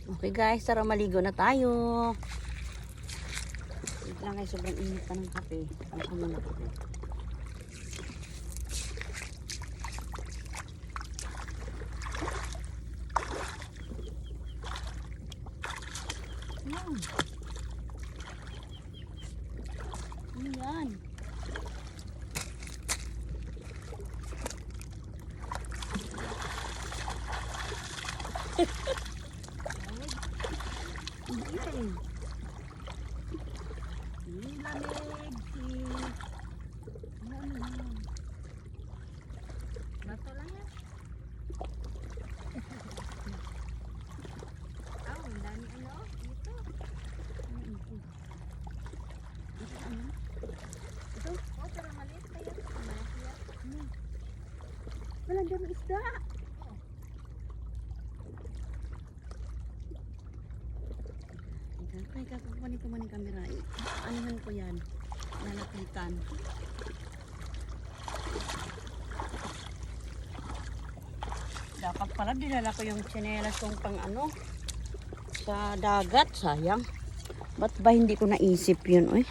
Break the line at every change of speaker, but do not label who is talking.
Okay guys, tara maligo na tayo. Wait lang guys, sobrang init pa ng kape. Ako muna kape. Ayan.
Bato lang yan. Ang dami ano? Ito. Ito? Oh, pero maliit pa yan. Wala dami isda.
Kaya kakakunin ko man yung camera. Anuhan ko yan. Lalapitan. Dapat pala dinala ko yung tsinelas kong pang ano sa dagat. Sayang. Ba't ba hindi ko naisip yun? Oy.